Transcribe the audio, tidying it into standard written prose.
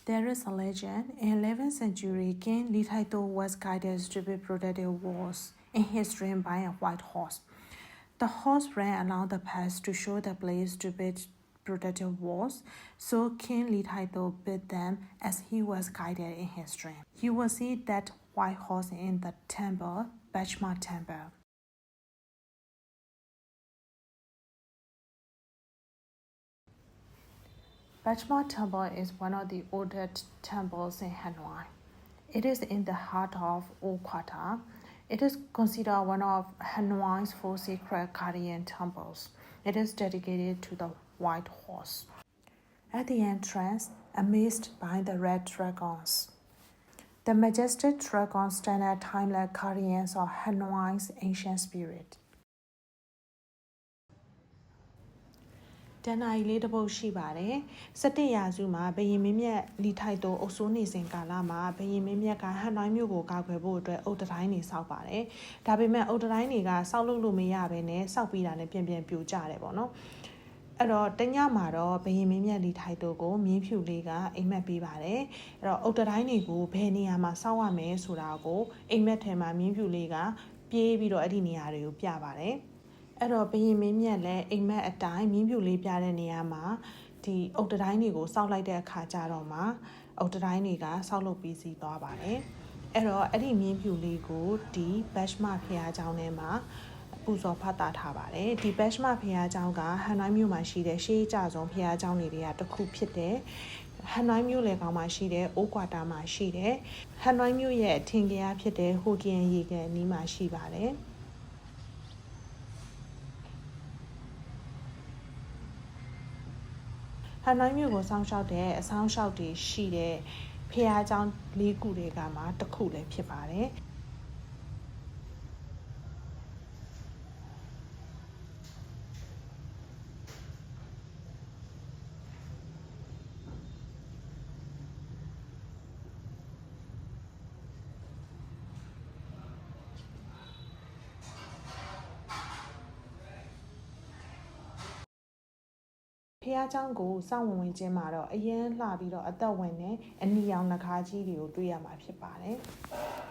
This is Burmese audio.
There is a legend. In 11th century, King Li Taitou was guided to be protected walls in his dream by a white horse. The horse ran along the path to show the place to be protected walls, so King Li Taitou bid them as he was guided in his dream. You will see that white horse in the temple, Bachma Temple. Bachma Temple is one of the oldest temples in Hanoi. It is in the heart of Old Quarter. It is considered one of Hanoi's 4 sacred guardian temples. It is dedicated to the white horse. At the entrance, amazed by the red dragons. The majestic dragons stand as timeless guardians of Hanoi's ancient spirit. တန်နိုင်လေးတစ်ပုတ်ရှိပါတယ်17ရာစုမှာဘယင်မင်းမြတ်လီထိုက်တိုအုပ်စိုးနေစဉ်ကာလမှာဘယင်မင်းမြတ်ကဟန်နွိုင်းမြို့ကိုကာကွယ်ဖို့အတွက်အုတ်တိုင်းတွေစောက်ပါတယ်ဒါပေမဲ့အုတ်တိုင်းတွေကစောက်လို့မရဘဲနဲ့စောက်ပြီးတာနဲ့ပြန်ပြိုကျတယ်ပေါ့နော်အဲ့တော့တညမှာတော့ဘယင်မင်းမြတ်လီထိုက်တိုကိုမြင်းဖြူလေးကအိမ်မက်ပေးပါတယ်အဲ့တော့အုတ်တိုင်းတွေကိုဘယ်နေရာမှာစောက်ရမယ်ဆိုတာကိုအိမ်မက်ထဲမှာမြင်းဖြူလေးကပြေးပြီးတော့အဲ့ဒီနေရာတွေကိုပြပါတယ်အဲ့တော့ဘယင်မင်းမြတ်လည်းအိမ်မက်အတိုင်းမြင်းဖြူလေးပြတဲ့နေရာမှာဒီအုတ်တိုင်းတွေကိုစောက်လိုက်တဲ့အခါကျတော့မှအုတ်တိုင်းတွေကစောက်လုပ်ပြီးစီးသွားပါတယ်အဲ့တော့အဲ့ဒီမြင်းဖြူလေးကိုဒီဘက်မဖျားကျောင်းထဲမှာပူဇော်ဖတ်တာထားပါတယ်ဒီဘက်မဖျားကျောင်းကဟန်နွိုင်းမြို့မှာရှိတဲ့ရှေးကြဆုံးဖျားကျောင်းတွေကတစ်ခုဖြစ်တဲ့ဟန်နွိုင်းမြို့လေကောင်မှာရှိတဲ့အိုးကွာတာမှာရှိတဲ့ဟန်နွိုင်းမြို့ရဲ့အထင်ကရဖြစ်တဲ့ဟိုကီယန်ရေကန်အနီးမှာရှိပါတယ်ဟန်နွိုင်းမြို့ကိုစောင့်ရှောက်တဲ့အဆောင်ရှောက်တွေရှိတဲ့ဖျားเจ้า၄ခုတွေကမှတစ်ခုလည်းဖြစ်ပါတယ်ဖះเจ้าကိုစောင့်ဝင်ခြင်းမှာတော့အရန်လှပြီးတော့အသက်ဝင်နေအနီရောင်နှခါကြီးတွေကိုတွေ့ရမှာဖြစ်ပါတယ်။